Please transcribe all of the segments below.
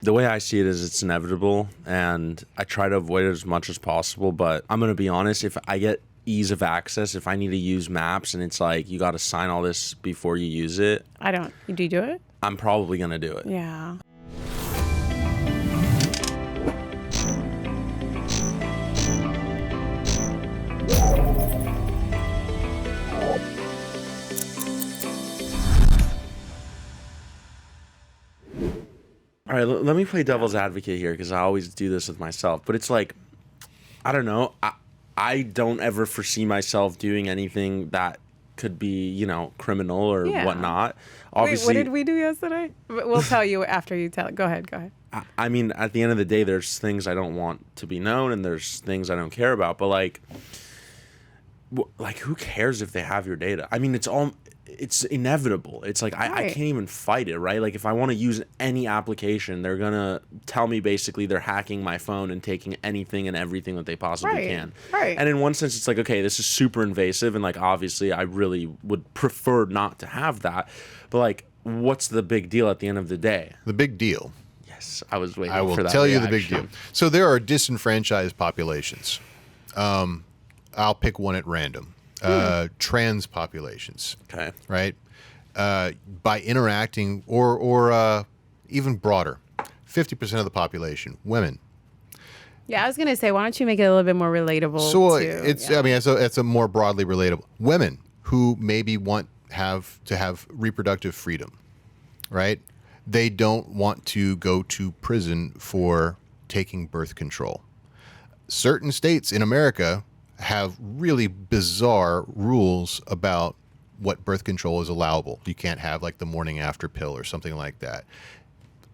The way I see it is it's inevitable, and I try to avoid it as much as possible. But I'm going to be honest, if I get ease of access, if I need to use maps and it's like you got to sign all this before you use it. I don't. Do you do it? I'm probably going to do it. Yeah. All right, let me play devil's advocate here because I always do this with myself. But it's like, I don't know. I don't ever foresee myself doing anything that could be, criminal or whatnot. Obviously, wait, what did we do yesterday? We'll tell you after you tell it. Go ahead. I mean, at the end of the day, there's things I don't want to be known and there's things I don't care about. But like who cares if they have your data? I mean, it's inevitable. It's like I can't even fight it, right? Like if I want to use any application, they're gonna tell me basically they're hacking my phone and taking anything and everything that they possibly can. Right. And in one sense, it's like, okay, this is super invasive, and like obviously I really would prefer not to have that. But like, what's the big deal at the end of the day? The big deal. Yes, I was waiting for that. I will tell you the big deal. So there are disenfranchised populations. I'll pick one at random. Trans populations. Okay. Right? By interacting or even broader, 50% of the population, women. Yeah, I was gonna say, why don't you make it a little bit more relatable? So it's a more broadly relatable. Women who maybe want to have reproductive freedom, right? They don't want to go to prison for taking birth control. Certain states in America have really bizarre rules about what birth control is allowable. You can't have like the morning after pill or something like that.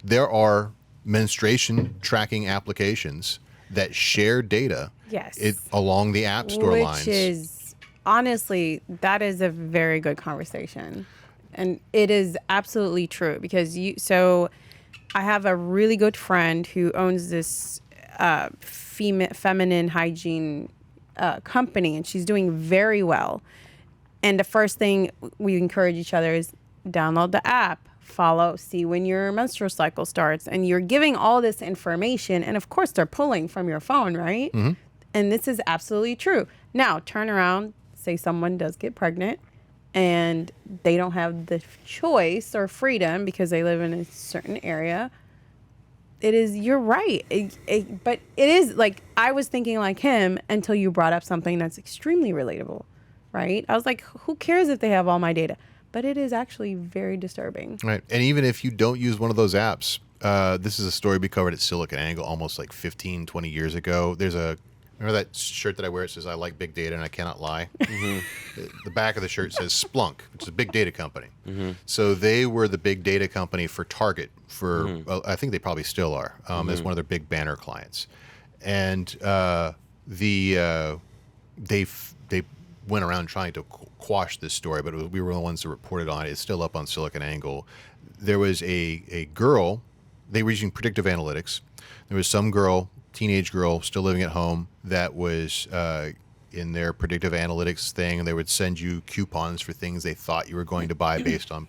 There are menstruation tracking applications that share data along the App Store lines. Which is, honestly, that is a very good conversation. And it is absolutely true because so I have a really good friend who owns this feminine hygiene company, and she's doing very well. And the first thing we encourage each other is download the app, follow, see when your menstrual cycle starts, and you're giving all this information. And of course, they're pulling from your phone, right? Mm-hmm. And this is absolutely true. Now, turn around, say someone does get pregnant, and they don't have the choice or freedom because they live in a certain area. You're right. But it is like, I was thinking like him until you brought up something that's extremely relatable, right? I was like, who cares if they have all my data? But it is actually very disturbing. Right. And even if you don't use one of those apps, this is a story we covered at Siliconangle almost like 15, 20 years ago. Remember that shirt that I wear? It says, I like big data and I cannot lie. Mm-hmm. The back of the shirt says Splunk, which is a big data company. Mm-hmm. So they were the big data company for Target I think they probably still are, as one of their big banner clients. And they went around trying to quash this story, but we were the ones that reported on it. It's still up on SiliconANGLE. There was a girl, they were using predictive analytics. There was some girl, teenage girl, still living at home that was in their predictive analytics thing, and they would send you coupons for things they thought you were going to buy based on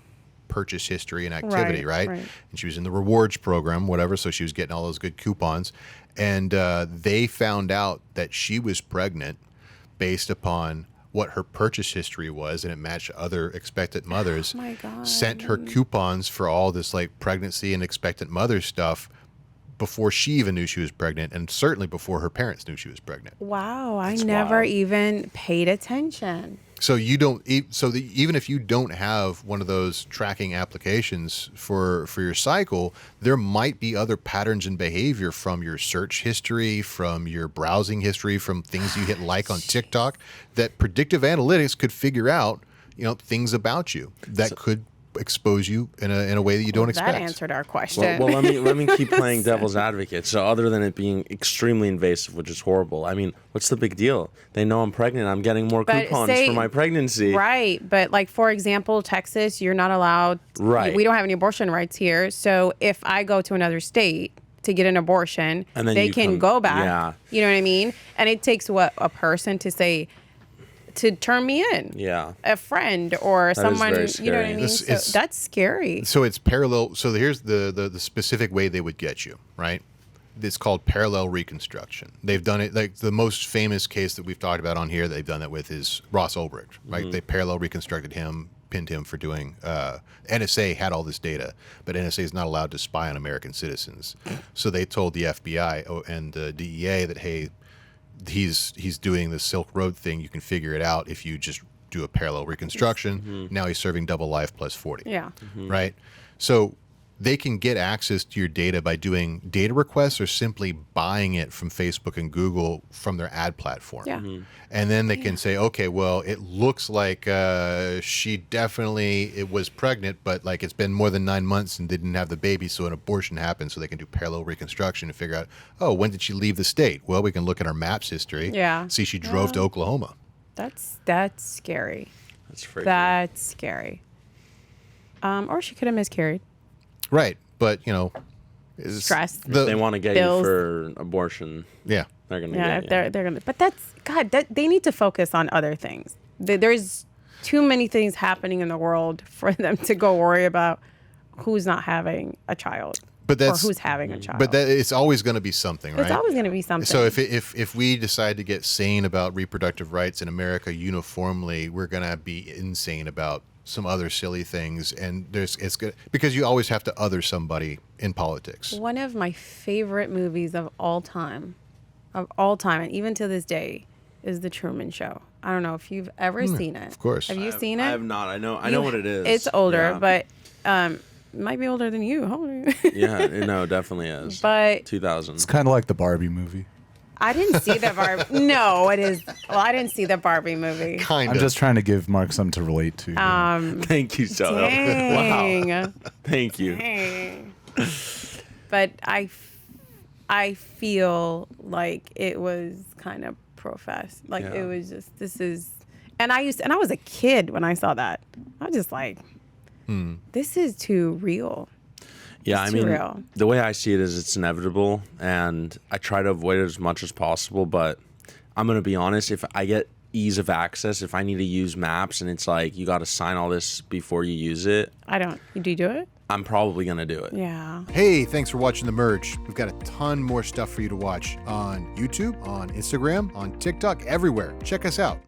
purchase history and activity, right? And she was in the rewards program, whatever, so she was getting all those good coupons. And they found out that she was pregnant based upon what her purchase history was, and it matched other expectant mothers. Oh my God. Sent her coupons for all this like pregnancy and expectant mother stuff before she even knew she was pregnant, and certainly before her parents knew she was pregnant. Wow, I never even paid attention. So even if you don't have one of those tracking applications for your cycle, there might be other patterns in behavior from your search history, from your browsing history, from things you hit like on TikTok, that predictive analytics could figure out, things about you that could expose you in a way that you don't expect. That answered our question. Well, let me keep playing devil's advocate. So other than it being extremely invasive, which is horrible, I mean, what's the big deal? They know I'm pregnant. I'm getting more coupons for my pregnancy. Right. But like, for example, Texas, you're not allowed. Right. We don't have any abortion rights here. So if I go to another state to get an abortion, and then they can go back. Yeah. You know what I mean? And it takes a person to say, to turn me in. Yeah. A friend or someone, very you know what I scary. mean? So that's scary. So it's parallel. So here's the specific way they would get you, right? It's called parallel reconstruction. They've done it, like the most famous case that we've talked about on here that they've done that with is Ross Ulbricht, right? They parallel reconstructed him, pinned him for doing, NSA had all this data, but NSA is not allowed to spy on American citizens. So they told the FBI and the DEA that, hey, he's doing the Silk Road thing. You can figure it out if you just do a parallel reconstruction. Now he's serving double life plus 40. Yeah. Right? So they can get access to your data by doing data requests or simply buying it from Facebook and Google from their ad platform. Yeah. And then they can say, okay, well, it looks like she definitely was pregnant, but like it's been more than 9 months and didn't have the baby, so an abortion happened. So they can do parallel reconstruction and figure out, oh, when did she leave the state? Well, we can look at our maps history. Yeah. See, she drove to Oklahoma. That's scary. That's freaky. That's scary. Or she could have miscarried. Right. But, you know, Stress. They want to get Bills. you for abortion. Yeah. They're gonna Yeah, get you. they're gonna. But that's God. They need to focus on other things. There's too many things happening in the world for them to go worry about who's not having a child, But that's or who's having a child. But that it's always going to be something, right? It's always going to be something. So if we decide to get sane about reproductive rights in America uniformly, we're going to be insane about some other silly things, and it's good because you always have to other somebody in politics. One of my favorite movies of all time, and even to this day, is The Truman Show. I don't know if you've ever seen it. Of course. Have you seen it? I have not. I know what it is. It's older, Yeah. but might be older than you. How old are you? Yeah, no, it definitely is. But 2000. It's kind of like the Barbie movie. I didn't see the Barbie. No, it is. Well, I didn't see the Barbie movie. Kind I'm of. just trying to give Mark something to relate to. Thank you, Soto. Dang. Wow. Thank you. Dang. But I feel like it was kind of professed. Like Yeah. it was just and I was a kid when I saw that. I was just like, this is too real. Yeah, I It's mean, real. the way I see it is it's inevitable, and I try to avoid it as much as possible, but I'm going to be honest, if I get ease of access, if I need to use maps and it's like you got to sign all this before you use it, I don't. Do you do it? I'm probably going to do it. Yeah. Hey, thanks for watching The Merge. We've got a ton more stuff for you to watch on YouTube, on Instagram, on TikTok, everywhere. Check us out.